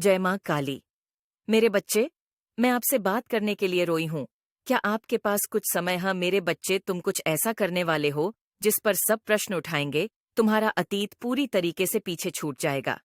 जय माँ काली। मेरे बच्चे, मैं आपसे बात करने के लिए रोई हूँ। क्या आपके पास कुछ समय है? मेरे बच्चे, तुम कुछ ऐसा करने वाले हो जिस पर सब प्रश्न उठाएंगे। तुम्हारा अतीत पूरी तरीके से पीछे छूट जाएगा।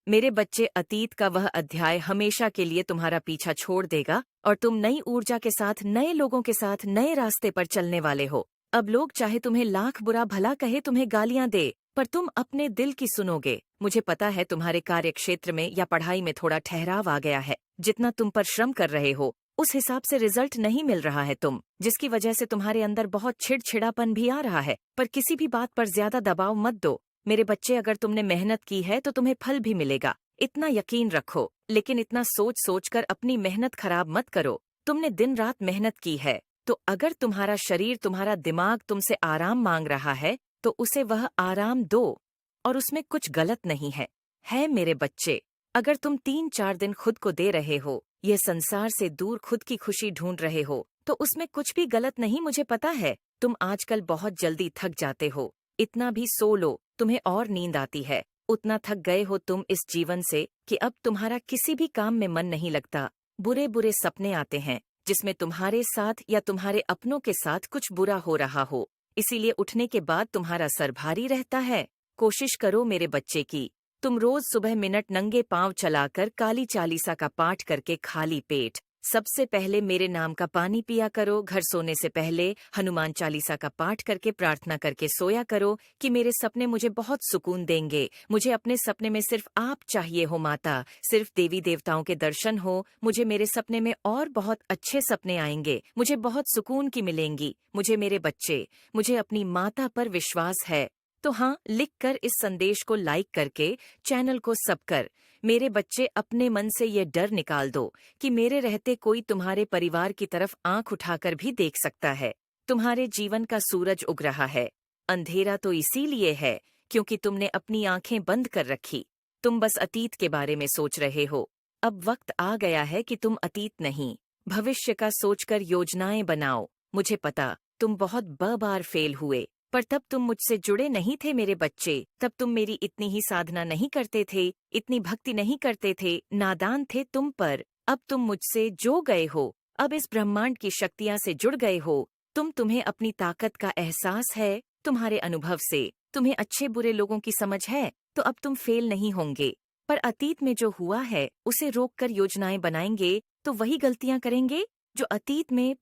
मेरे बच्चे, अतीत का वह अध्याय हमेशा के लिए तुम्हारा पीछा छोड़ देगा और तुम नई ऊर्जा के साथ, नए लोगों के साथ, नए रास्ते पर चलने वाले हो। अब लोग चाहे तुम्हें लाख बुरा भला कहे, तुम्हें गालियां दे, पर तुम अपने दिल की सुनोगे। मुझे पता है तुम्हारे कार्य क्षेत्र में या पढ़ाई में थोड़ा ठहराव आ गया है। जितना तुम पर श्रम कर रहे हो उस हिसाब से रिजल्ट नहीं मिल रहा है जिसकी वजह से तुम्हारे अंदर बहुत चिड़चिड़ापन भी आ रहा है। पर किसी भी बात पर ज्यादा दबाव मत दो। मेरे बच्चे, अगर तुमने मेहनत की है तो तुम्हें फल भी मिलेगा, इतना यकीन रखो। लेकिन इतना सोच सोच कर अपनी मेहनत खराब मत करो। तुमने दिन रात मेहनत की है, तो अगर तुम्हारा शरीर, तुम्हारा दिमाग तुमसे आराम मांग रहा है तो उसे वह आराम दो। और उसमें कुछ गलत नहीं है मेरे बच्चे। अगर तुम 3-4 दिन खुद को दे रहे हो, यह संसार से दूर खुद की खुशी ढूंढ रहे हो, तो उसमें कुछ भी गलत नहीं। मुझे पता है तुम आजकल बहुत जल्दी थक जाते हो। इतना भी सो लो, तुम्हें और नींद आती है। उतना थक गए हो तुम इस जीवन से कि अब तुम्हारा किसी भी काम में मन नहीं लगता। बुरे बुरे सपने आते हैं जिसमें तुम्हारे साथ या तुम्हारे अपनों के साथ कुछ बुरा हो रहा हो। इसीलिए उठने के बाद तुम्हारा सर भारी रहता है। कोशिश करो मेरे बच्चे की, तुम रोज सुबह मिनट नंगे पांव चलाकर काली चालीसा का पाठ करके खाली पेट सबसे पहले मेरे नाम का पानी पिया करो। घर सोने से पहले हनुमान चालीसा का पाठ करके प्रार्थना करके सोया करो कि मेरे सपने मुझे बहुत सुकून देंगे। मुझे अपने सपने में सिर्फ आप चाहिए हो माता, सिर्फ देवी देवताओं के दर्शन हो। मुझे मेरे सपने में और बहुत अच्छे सपने आएंगे, मुझे बहुत सुकून की मिलेंगी। मुझे मेरे बच्चे, मुझे अपनी माता पर विश्वास है। तो हाँ, लिख कर इस संदेश को लाइक करके चैनल को सब कर। मेरे बच्चे, अपने मन से ये डर निकाल दो कि मेरे रहते कोई तुम्हारे परिवार की तरफ आंख उठाकर भी देख सकता है। तुम्हारे जीवन का सूरज उग रहा है। अंधेरा तो इसीलिए है क्योंकि तुमने अपनी आंखें बंद कर रखी। तुम बस अतीत के बारे में सोच रहे हो। अब वक्त आ गया है कि तुम अतीत नहीं, भविष्य का सोचकर योजनाएं बनाओ। मुझे पता तुम बहुत बार फेल हुए, पर तब तुम मुझसे जुड़े नहीं थे मेरे बच्चे। तब तुम मेरी इतनी ही साधना नहीं करते थे, इतनी भक्ति नहीं करते थे, नादान थे तुम पर। अब तुम मुझसे जो गए हो, अब इस ब्रह्मांड की शक्तियां से जुड़ गए हो। तुम्हें अपनी ताकत का एहसास है। तुम्हारे अनुभव से तुम्हें अच्छे बुरे लोगों की समझ है, तो अब तुम फेल नहीं होंगे। पर अतीत में जो हुआ है उसे रोक कर योजनाएं बनाएंगे तो वही गलतियां करेंगे जो अतीत में